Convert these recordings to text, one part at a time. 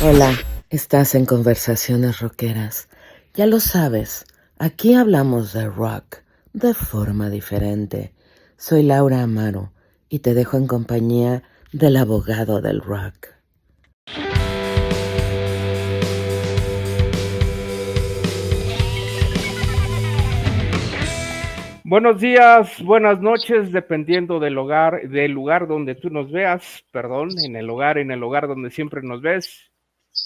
Hola, estás en Conversaciones Rockeras. Ya lo sabes, aquí hablamos de rock de forma diferente. Soy Laura Amaro y te dejo en compañía del abogado del rock. Buenos días, buenas noches, dependiendo del lugar donde tú nos veas, perdón, en el hogar donde siempre nos ves.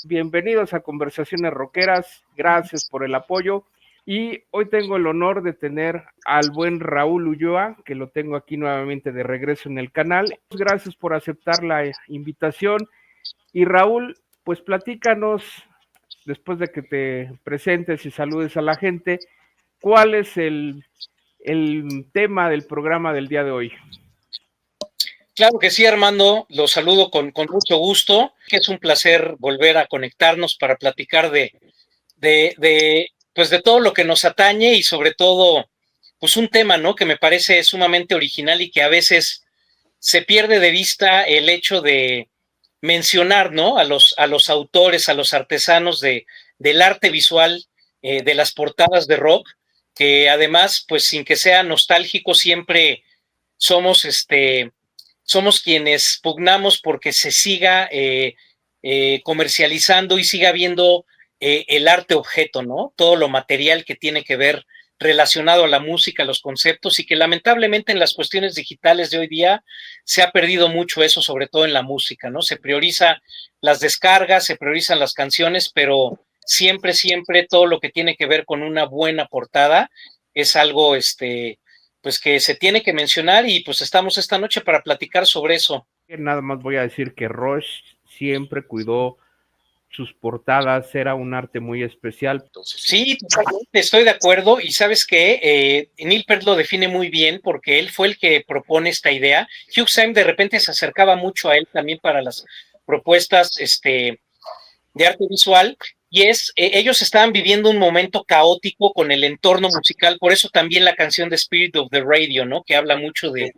Bienvenidos a Conversaciones Rockeras, gracias por el apoyo. Y hoy tengo el honor de tener al buen Raúl Ulloa, que lo tengo aquí nuevamente de regreso en el canal. Gracias por aceptar la invitación. Y Raúl, pues platícanos, después de que te presentes y saludes a la gente, ¿cuál es el tema del programa del día de hoy? Claro que sí, Armando, los saludo con mucho gusto. Es un placer volver a conectarnos para platicar pues de todo lo que nos atañe y sobre todo, pues un tema, ¿no? Que me parece sumamente original y que a veces se pierde de vista el hecho de mencionar, ¿no? A los autores, a los artesanos del arte visual, de las portadas de rock, que además, pues sin que sea nostálgico, siempre somos somos quienes pugnamos porque se siga comercializando y siga habiendo el arte objeto, ¿no? Todo lo material que tiene que ver relacionado a la música, a los conceptos, y que lamentablemente en las cuestiones digitales de hoy día se ha perdido mucho eso, sobre todo en la música, ¿no? Se prioriza las descargas, se priorizan las canciones, pero siempre, siempre todo lo que tiene que ver con una buena portada es algo, pues que se tiene que mencionar, y pues estamos esta noche para platicar sobre eso. Nada más voy a decir que Rush siempre cuidó sus portadas, era un arte muy especial. Sí, totalmente, estoy de acuerdo, y sabes que Neil Peart lo define muy bien porque él fue el que propone esta idea. Hugh Syme de repente se acercaba mucho a él también para las propuestas de arte visual, y ellos estaban viviendo un momento caótico con el entorno musical, por eso también la canción de Spirit of the Radio, ¿no? Que habla mucho de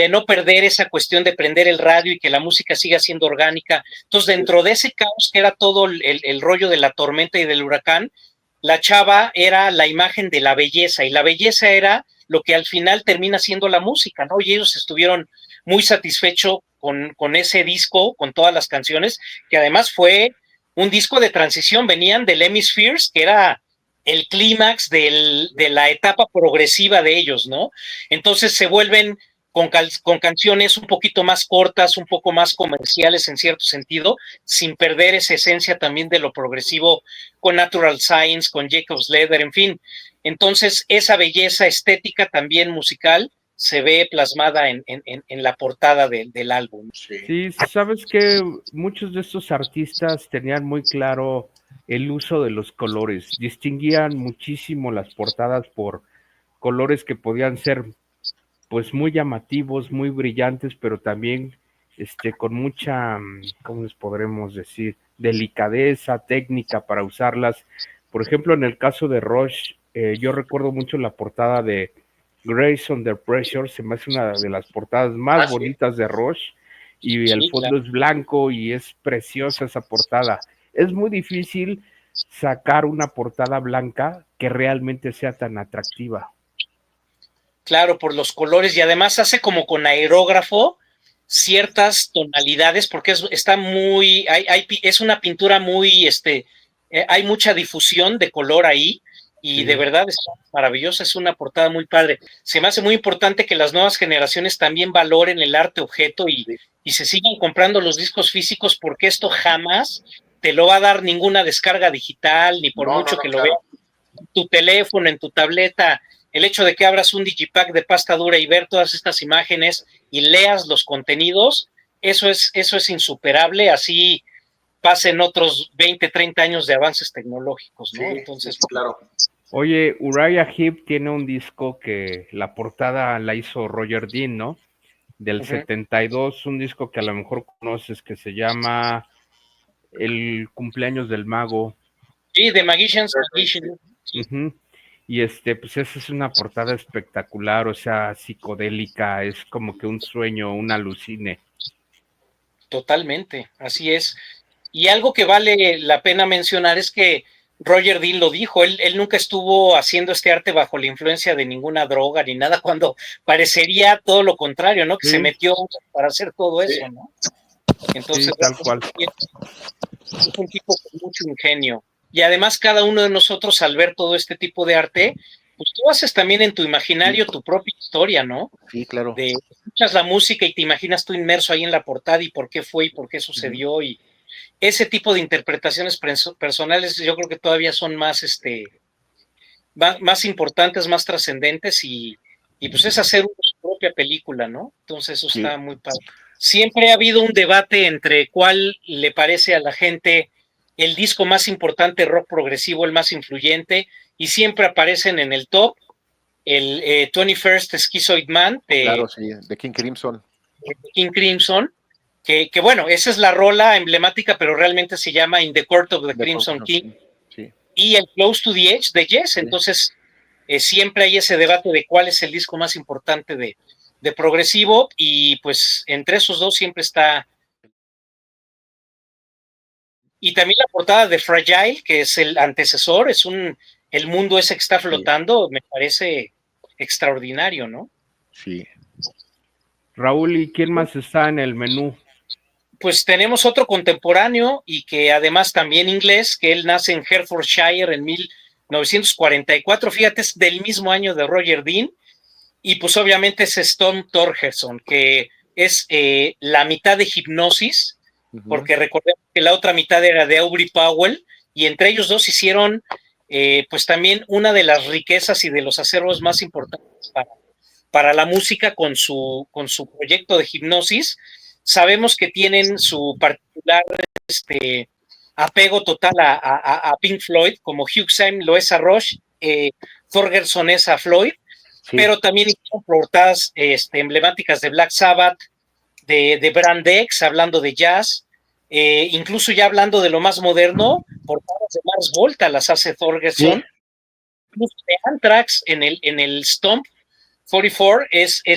no perder esa cuestión de prender el radio y que la música siga siendo orgánica. Entonces, dentro de ese caos que era todo el rollo de la tormenta y del huracán, la chava era la imagen de la belleza, y la belleza era lo que al final termina siendo la música, ¿no? Y ellos estuvieron muy satisfechos con ese disco, con todas las canciones, que además fue un disco de transición. Venían del Hemispheres, que era el clímax de la etapa progresiva de ellos, ¿no? Entonces se vuelven con canciones un poquito más cortas, un poco más comerciales en cierto sentido, sin perder esa esencia también de lo progresivo, con Natural Science, con Jacob's Leather, en fin. Entonces, esa belleza estética también musical se ve plasmada en la portada del álbum. Sí, sabes que muchos de estos artistas tenían muy claro el uso de los colores, distinguían muchísimo las portadas por colores que podían ser pues muy llamativos, muy brillantes, pero también con mucha, ¿cómo les podremos decir? Delicadeza, técnica para usarlas. Por ejemplo, en el caso de Rush, yo recuerdo mucho la portada de Grace Under Pressure, se me hace una de las portadas más bonitas de Rush, y el Sí, fondo claro. es blanco y es preciosa esa portada. Es muy difícil sacar una portada blanca que realmente sea tan atractiva. Claro, por los colores, y además hace como con aerógrafo ciertas tonalidades, porque está muy, es una pintura muy, hay mucha difusión de color ahí, y de Sí. verdad es maravillosa, es una portada muy padre. Se me hace muy importante que las nuevas generaciones también valoren el arte objeto, y se sigan comprando los discos físicos, porque esto jamás te lo va a dar ninguna descarga digital, ni por mucho que lo veas en tu teléfono, en tu tableta. El hecho de que abras un digipack de pasta dura y ver todas estas imágenes y leas los contenidos, eso es insuperable. Así pasen otros 20, 30 años de avances tecnológicos, ¿no? Entonces, sí, claro. Oye, Uriah Heep tiene un disco que la portada la hizo Roger Dean, ¿no? Del 72, un disco que a lo mejor conoces que se llama El cumpleaños del mago. sí, The Magician's Magician. Uh-huh. Y pues esa es una portada espectacular, o sea, psicodélica, es como que un sueño, un alucine. Totalmente, así es. Y algo que vale la pena mencionar es que Roger Dean lo dijo, él nunca estuvo haciendo este arte bajo la influencia de ninguna droga ni nada, cuando parecería todo lo contrario, ¿no? Que se metió para hacer todo eso, ¿no? Entonces, tal cual. Es un tipo con mucho ingenio. Y además cada uno de nosotros al ver todo este tipo de arte, pues tú haces también en tu imaginario tu propia historia, ¿no? Sí, claro. Escuchas la música y te imaginas tú inmerso ahí en la portada y por qué fue y por qué sucedió, y ese tipo de interpretaciones personales yo creo que todavía son más, más importantes, más trascendentes, y pues es hacer su propia película, ¿no? Entonces eso está muy padre. Siempre ha habido un debate entre cuál le parece a la gente el disco más importante rock progresivo, el más influyente, y siempre aparecen en el top el 21st Schizoid Man de King Crimson. King Crimson, que bueno, esa es la rola emblemática, pero realmente se llama In the Court of the Crimson King. Sí. Y el Close to the Edge de Yes. Sí. Entonces, siempre hay ese debate de cuál es el disco más importante de progresivo, y pues entre esos dos siempre está. Y también la portada de Fragile, que es el antecesor, es el mundo ese que está flotando, me parece extraordinario, ¿no? Sí. Raúl, ¿y quién más está en el menú? Pues tenemos otro contemporáneo y que además también inglés, que él nace en Hertfordshire en 1944, fíjate, es del mismo año de Roger Dean, y pues obviamente es Storm Thorgerson, que es la mitad de Hipnosis, porque recordemos que la otra mitad era de Aubrey Powell, y entre ellos dos hicieron pues también una de las riquezas y de los acervos más importantes para la música con su proyecto de Hipnosis. Sabemos que tienen su particular apego total a Pink Floyd, como Hugh Syme lo es a Rush, Thorgerson es a Floyd, pero también hicieron portadas emblemáticas de Black Sabbath, de Brand X, hablando de jazz, incluso ya hablando de lo más moderno, portadas de Mars Volta las hace Thorgerson, incluso de Anthrax en el Stomp 44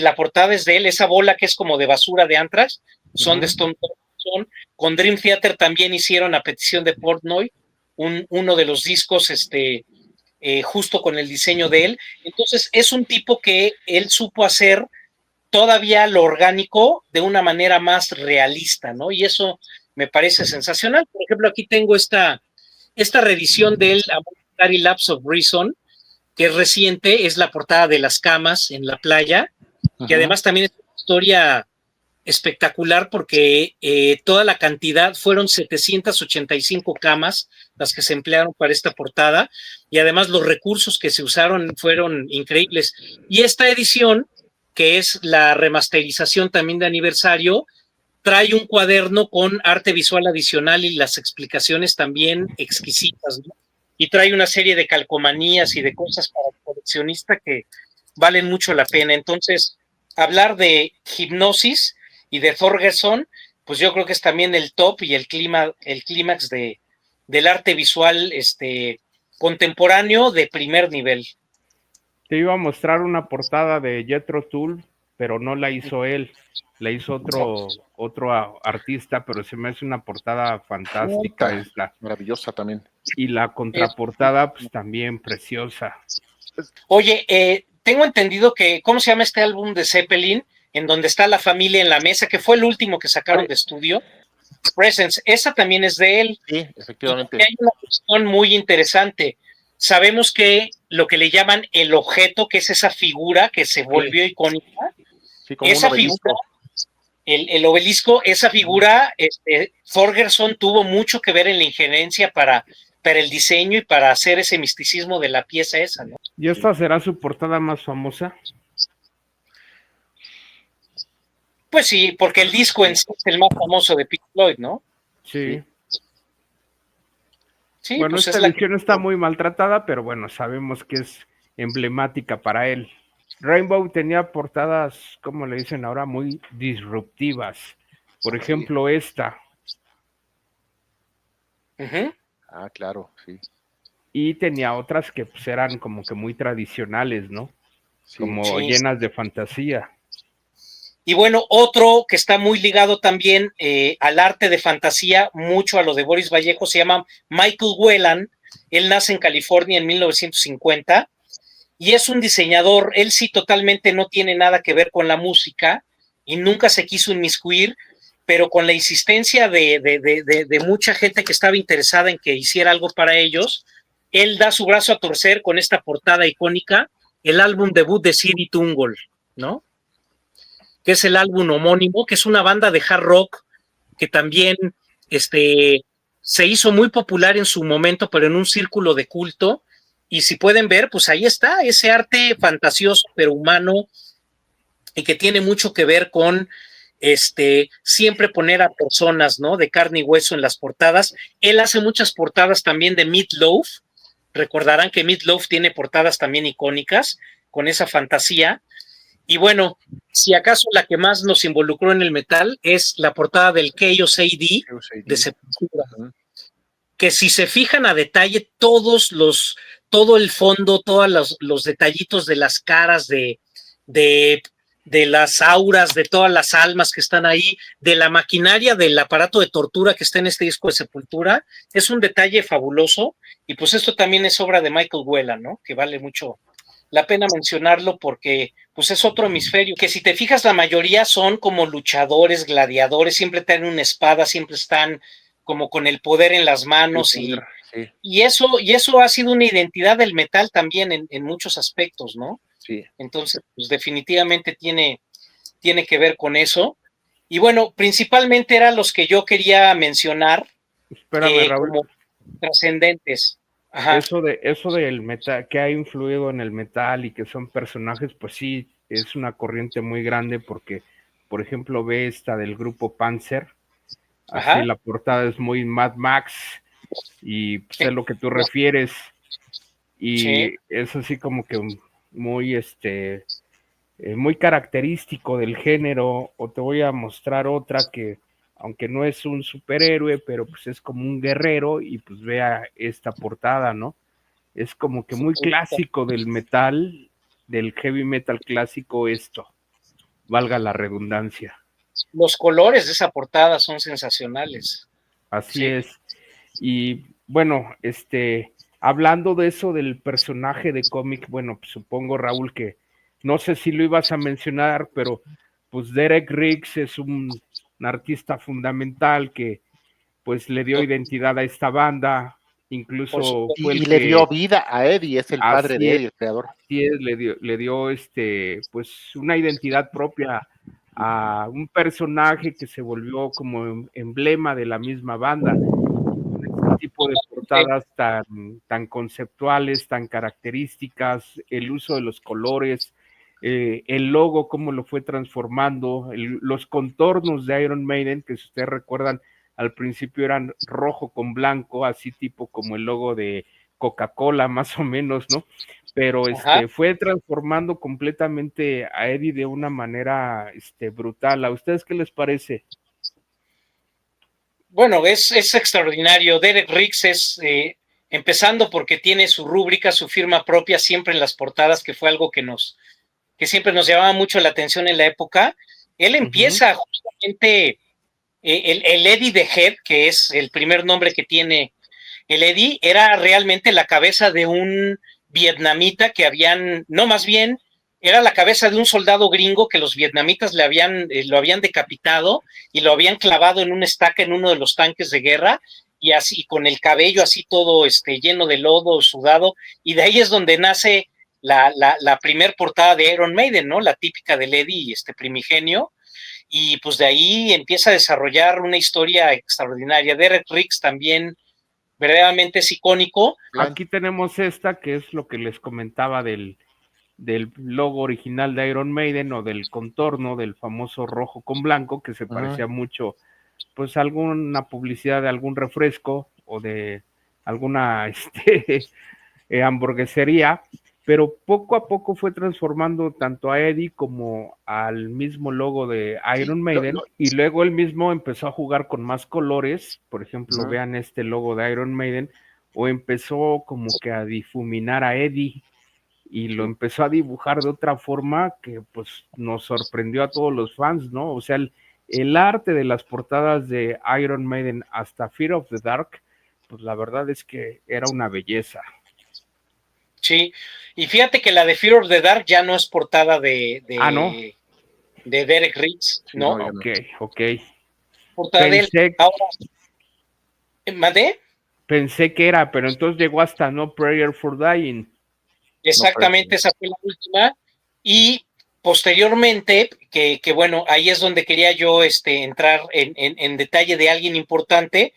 la portada es de él, esa bola que es como de basura de Anthrax, son de Stone Thorgerson. Con Dream Theater también hicieron, a petición de Portnoy, uno de los discos justo con el diseño de él. Entonces es un tipo que él supo hacer todavía lo orgánico de una manera más realista, ¿no? Y eso me parece sensacional. Por ejemplo, aquí tengo esta reedición de él, A Momentary Lapse of Reason, que es reciente, es la portada de las camas en la playa, que además también es una historia espectacular porque toda la cantidad fueron 785 camas las que se emplearon para esta portada, y además los recursos que se usaron fueron increíbles. Y esta edición, que es la remasterización también de aniversario, trae un cuaderno con arte visual adicional y las explicaciones también exquisitas, ¿no? Y trae una serie de calcomanías y de cosas para el coleccionista que valen mucho la pena. Entonces, hablar de Hipnosis y de Thorgerson, pues yo creo que es también el top y el clímax del arte visual contemporáneo de primer nivel. Te iba a mostrar una portada de Jethro Tull, pero no la hizo él, la hizo otro artista, pero se me hace una portada fantástica esta. Maravillosa también. Y la contraportada, pues también preciosa. Oye, tengo entendido que, ¿cómo se llama este álbum de Zeppelin? En donde está la familia en la mesa, que fue el último que sacaron de estudio, Presence, esa también es de él. Sí, efectivamente. Y hay una cuestión muy interesante. Sabemos que lo que le llaman el objeto, que es esa figura que se volvió icónica, esa figura, el obelisco, esa figura, Thorgerson tuvo mucho que ver en la injerencia para el diseño y para hacer ese misticismo de la pieza esa, ¿no? ¿Y esta será su portada más famosa? Pues sí, porque el disco en sí es el más famoso de Pink Floyd, ¿no? Sí. Sí, bueno, pues esta edición está muy maltratada, pero bueno, sabemos que es emblemática para él. Rainbow tenía portadas, como le dicen ahora, muy disruptivas. Por ejemplo, esta. Ah, claro, sí. Y tenía otras que pues, eran como que muy tradicionales, ¿no? Como llenas de fantasía. Y bueno, otro que está muy ligado también al arte de fantasía, mucho a lo de Boris Vallejo, se llama Michael Whelan. Él nace en California en 1950 y es un diseñador. Él sí totalmente no tiene nada que ver con la música y nunca se quiso inmiscuir, pero con la insistencia de mucha gente que estaba interesada en que hiciera algo para ellos, él da su brazo a torcer con esta portada icónica, el álbum debut de Sidi Tungol, ¿no? Que es el álbum homónimo, que es una banda de hard rock que también se hizo muy popular en su momento, pero en un círculo de culto. Y si pueden ver, pues ahí está ese arte fantasioso pero humano y que tiene mucho que ver con siempre poner a personas, ¿no? De carne y hueso en las portadas. Él hace muchas portadas también de Meat Loaf. Recordarán que Meat Loaf tiene portadas también icónicas con esa fantasía. Y bueno, si acaso la que más nos involucró en el metal es la portada del Chaos AD de Sepultura, que si se fijan a detalle todo el fondo, todos los detallitos de las caras, de las auras, de todas las almas que están ahí, de la maquinaria del aparato de tortura que está en este disco de Sepultura, es un detalle fabuloso. Y pues esto también es obra de Michael Whelan, ¿no? Que vale mucho la pena mencionarlo porque pues es otro hemisferio, que si te fijas la mayoría son como luchadores, gladiadores, siempre tienen una espada, siempre están como con el poder en las manos y eso ha sido una identidad del metal también en muchos aspectos, ¿no? Sí. Entonces, pues definitivamente tiene que ver con eso. Y bueno, principalmente eran los que yo quería mencionar. Espérame, Raúl. Como trascendentes. Ajá. Eso del metal, que ha influido en el metal y que son personajes, pues sí, es una corriente muy grande porque, por ejemplo, ve esta del grupo Panzer, así la portada es muy Mad Max y pues, es lo que tú refieres y es así como que muy muy característico del género. O te voy a mostrar otra que aunque no es un superhéroe, pero pues es como un guerrero y pues vea esta portada, ¿no? Es como que muy clásico del metal, del heavy metal clásico esto, valga la redundancia. Los colores de esa portada son sensacionales. Así es. Y bueno, hablando de eso del personaje de cómic, bueno, pues supongo, Raúl, que no sé si lo ibas a mencionar, pero pues Derek Riggs es un artista fundamental que pues le dio identidad a esta banda, incluso fue el le dio vida a Eddie, es el padre de Eddie, el creador. Sí, le dio pues una identidad propia a un personaje que se volvió como emblema de la misma banda. Este tipo de portadas tan conceptuales, tan características, el uso de los colores, el logo, cómo lo fue transformando, los contornos de Iron Maiden, que si ustedes recuerdan, al principio eran rojo con blanco, así tipo como el logo de Coca-Cola, más o menos, ¿no? Pero fue transformando completamente a Eddie de una manera brutal. ¿A ustedes qué les parece? Bueno, es extraordinario. Derek Riggs es, empezando porque tiene su rúbrica, su firma propia siempre en las portadas, que fue algo que siempre nos llamaba mucho la atención en la época. Él empieza justamente, el Eddie the Head, que es el primer nombre que tiene el Eddie, era realmente la cabeza de un vietnamita que más bien, era la cabeza de un soldado gringo que los vietnamitas lo habían decapitado y lo habían clavado en una estaca en uno de los tanques de guerra, y así con el cabello así todo lleno de lodo, sudado, y de ahí es donde nace la primer portada de Iron Maiden, ¿no? La típica del Eddie, primigenio, y pues de ahí empieza a desarrollar una historia extraordinaria. Derek Riggs también verdaderamente es icónico. Aquí tenemos esta, que es lo que les comentaba del logo original de Iron Maiden o del contorno del famoso rojo con blanco, que se parecía mucho pues a alguna publicidad de algún refresco o de alguna hamburguesería, pero poco a poco fue transformando tanto a Eddie como al mismo logo de Iron Maiden, y luego él mismo empezó a jugar con más colores. Por ejemplo, vean este logo de Iron Maiden, o empezó como que a difuminar a Eddie, y lo empezó a dibujar de otra forma que pues nos sorprendió a todos los fans, ¿no? O sea, el arte de las portadas de Iron Maiden hasta Fear of the Dark, pues la verdad es que era una belleza. Sí, y fíjate que la de Fear of the Dark ya no es portada ¿no? de Derek Riggs, ¿no? No, ok. Portada de él. Ahora, ¿mandé? Pensé que era, pero entonces llegó hasta No Prayer for Dying. Exactamente, esa fue la última. Y posteriormente, que bueno, ahí es donde quería yo entrar en detalle de alguien importante.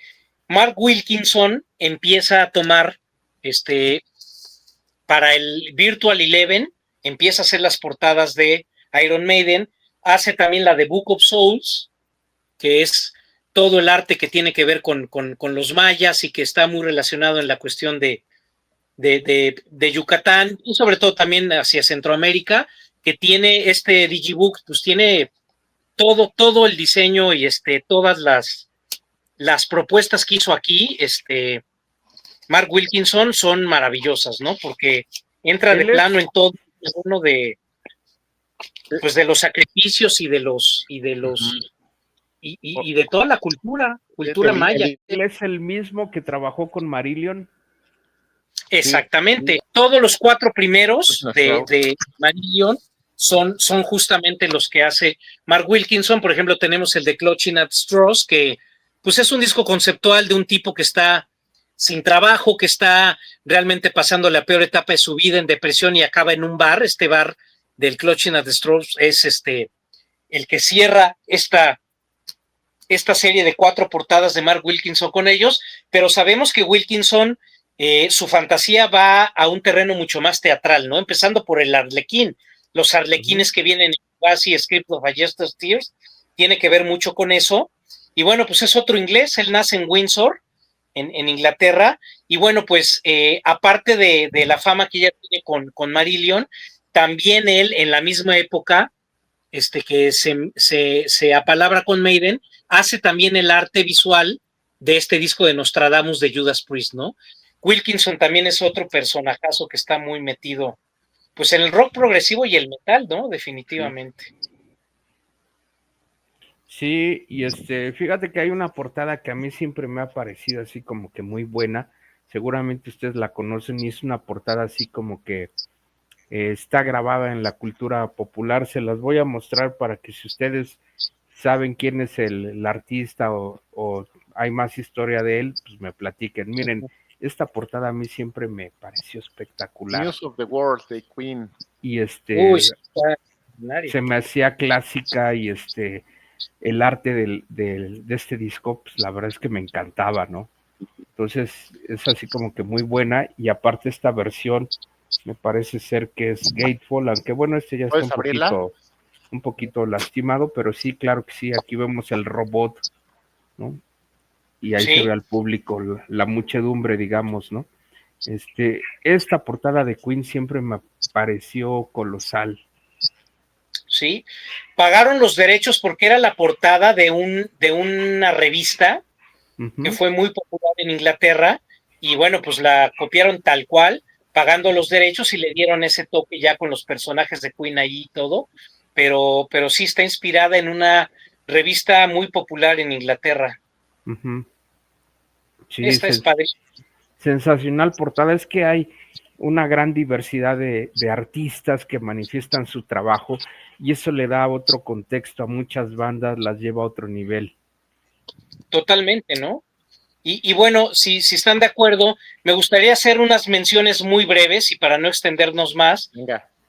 Mark Wilkinson empieza a tomar para el Virtual Eleven, empieza a hacer las portadas de Iron Maiden, hace también la de Book of Souls, que es todo el arte que tiene que ver con los mayas y que está muy relacionado en la cuestión de Yucatán y sobre todo también hacia Centroamérica, que tiene este Digibook, pues tiene todo el diseño y todas las propuestas que hizo aquí, Mark Wilkinson son maravillosas, ¿no? Porque entra de plano en todo uno de los sacrificios y de toda la cultura maya. Él es el mismo que trabajó con Marillion. Exactamente. Sí. Todos los 4 primeros de Marillion son justamente los que hace Mark Wilkinson. Por ejemplo, tenemos el de Clutching at Straws, que pues es un disco conceptual de un tipo que está sin trabajo, que está realmente pasando la peor etapa de su vida en depresión y acaba en un bar. Este bar del Clutching at Straws es el que cierra esta serie de 4 portadas de Mark Wilkinson con ellos, pero sabemos que Wilkinson, su fantasía va a un terreno mucho más teatral, ¿no? Empezando por el arlequín. Los arlequines que vienen en Basi, Script of a Jester's Tears, tiene que ver mucho con eso. Y bueno, pues es otro inglés, él nace en Windsor, en Inglaterra, y bueno, pues aparte de la fama que ya tiene con Marillion, también él en la misma época, que se apalabra con Maiden, hace también el arte visual de este disco de Nostradamus de Judas Priest, ¿no? Wilkinson también es otro personajazo que está muy metido, pues en el rock progresivo y el metal, ¿no? Definitivamente. Sí, y fíjate que hay una portada que a mí siempre me ha parecido así como que muy buena, seguramente ustedes la conocen y es una portada así como que está grabada en la cultura popular, se las voy a mostrar para que si ustedes saben quién es el artista o hay más historia de él, pues me platiquen. Miren, esta portada a mí siempre me pareció espectacular. News of the World de Queen. Y se me hacía clásica y el arte de este disco, pues la verdad es que me encantaba, ¿no? Entonces es así como que muy buena y aparte esta versión me parece ser que es Gatefold, aunque bueno, ya está un poquito lastimado, pero sí, claro que sí, aquí vemos el robot, ¿no? Y ahí se ve al público, la muchedumbre, digamos, ¿no? Esta portada de Queen siempre me pareció colosal. Sí, pagaron los derechos porque era la portada de una revista que fue muy popular en Inglaterra y bueno, pues la copiaron tal cual, pagando los derechos y le dieron ese toque ya con los personajes de Queen ahí y todo, pero sí está inspirada en una revista muy popular en Inglaterra. Sí, esta es padrísima. Sensacional portada, es que hay una gran diversidad de artistas que manifiestan su trabajo y eso le da otro contexto a muchas bandas, las lleva a otro nivel. Totalmente, ¿no? Y bueno, si están de acuerdo, me gustaría hacer unas menciones muy breves y para no extendernos más,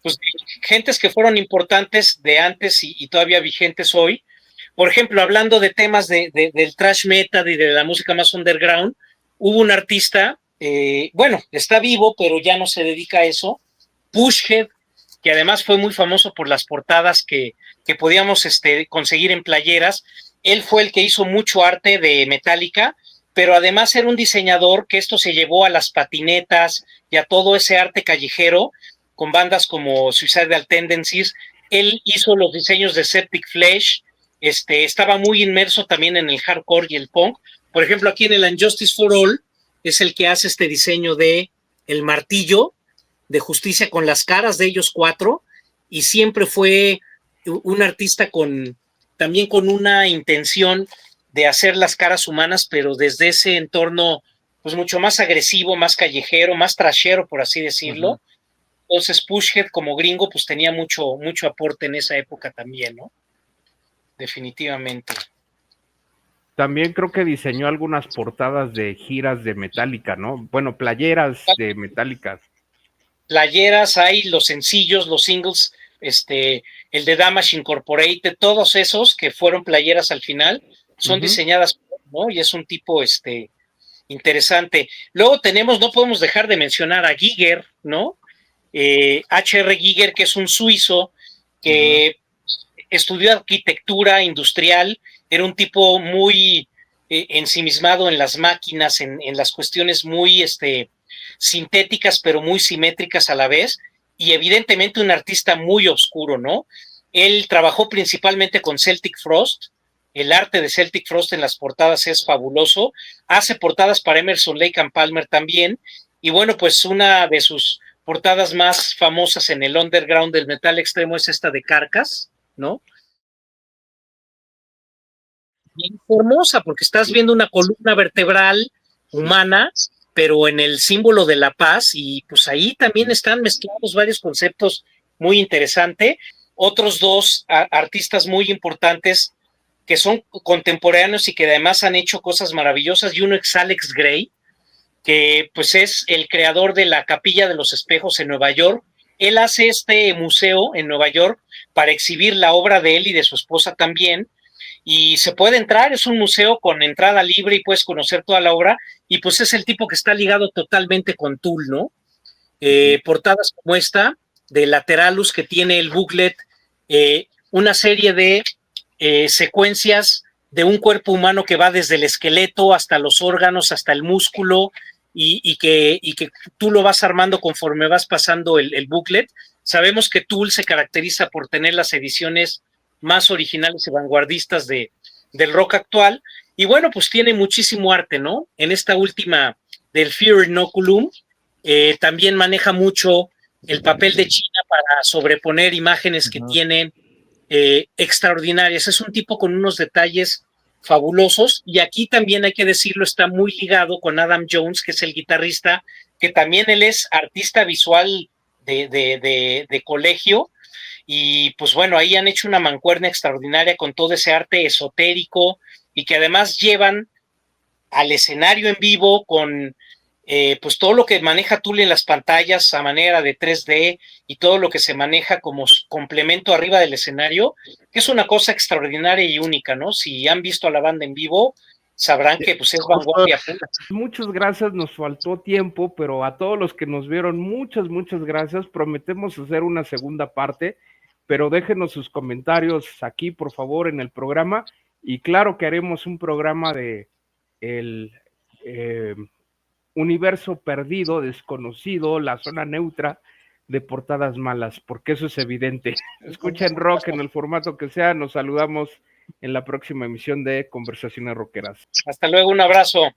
pues gentes que fueron importantes de antes y todavía vigentes hoy. Por ejemplo, hablando de temas del thrash metal y de la música más underground, hubo un artista, bueno, está vivo, pero ya no se dedica a eso, Pushhead, que además fue muy famoso por las portadas que podíamos conseguir en playeras. Él fue el que hizo mucho arte de Metallica, pero además era un diseñador que esto se llevó a las patinetas y a todo ese arte callejero con bandas como Suicidal Tendencies. Él hizo los diseños de Septic Flesh, estaba muy inmerso también en el hardcore y el punk. Por ejemplo, aquí en el Unjustice for All es el que hace este diseño de el martillo, de Justicia con las caras de ellos 4, y siempre fue un artista también con una intención de hacer las caras humanas, pero desde ese entorno pues mucho más agresivo, más callejero, más trashero, por así decirlo. Uh-huh. Entonces Pushhead como gringo pues tenía mucho aporte en esa época también, ¿no? Definitivamente. También creo que diseñó algunas portadas de giras de Metallica, ¿no? Bueno, playeras de Metallica. Playeras, hay los sencillos, los singles, el de Damage Incorporated, todos esos que fueron playeras al final, son diseñadas, ¿no? Y es un tipo, interesante. Luego tenemos, no podemos dejar de mencionar a Giger, ¿no? H.R. Giger, que es un suizo que estudió arquitectura industrial, era un tipo muy ensimismado en las máquinas, en las cuestiones muy sintéticas, pero muy simétricas a la vez, y evidentemente un artista muy oscuro, ¿no? Él trabajó principalmente con Celtic Frost. El arte de Celtic Frost en las portadas es fabuloso. Hace portadas para Emerson, Lake and Palmer también. Y bueno, pues una de sus portadas más famosas en el underground del metal extremo es esta de Carcass, ¿no? Bien hermosa, porque estás viendo una columna vertebral humana, pero en el símbolo de la paz, y pues ahí también están mezclados varios conceptos muy interesantes. Otros dos artistas muy importantes que son contemporáneos y que además han hecho cosas maravillosas, y uno es Alex Gray, que pues es el creador de la Capilla de los Espejos en Nueva York. Él hace este museo en Nueva York para exhibir la obra de él y de su esposa también, y se puede entrar, es un museo con entrada libre y puedes conocer toda la obra, y pues es el tipo que está ligado totalmente con Tool, ¿no? Portadas como esta, de Lateralus, que tiene el booklet, una serie de secuencias de un cuerpo humano que va desde el esqueleto hasta los órganos, hasta el músculo, y que tú lo vas armando conforme vas pasando el booklet. Sabemos que Tool se caracteriza por tener las ediciones más originales y vanguardistas del rock actual, y bueno, pues tiene muchísimo arte, ¿no? En esta última del Fear Inoculum, también maneja mucho el papel de China para sobreponer imágenes que tienen extraordinarias. Es un tipo con unos detalles fabulosos, y aquí también hay que decirlo, está muy ligado con Adam Jones, que es el guitarrista, que también él es artista visual de colegio, y pues bueno, ahí han hecho una mancuerna extraordinaria con todo ese arte esotérico, y que además llevan al escenario en vivo con pues todo lo que maneja Tool en las pantallas a manera de 3D, y todo lo que se maneja como complemento arriba del escenario, que es una cosa extraordinaria y única, ¿no? Si han visto a la banda en vivo, sabrán que pues es vanguardia pura. Muchas gracias, nos faltó tiempo, pero a todos los que nos vieron, muchas gracias. Prometemos hacer una segunda parte, pero déjenos sus comentarios aquí, por favor, en el programa, y claro que haremos un programa de el universo perdido, desconocido, la zona neutra de portadas malas, porque eso es evidente. Escuchen rock en el formato que sea. Nos saludamos en la próxima emisión de Conversaciones Rockeras. Hasta luego, un abrazo.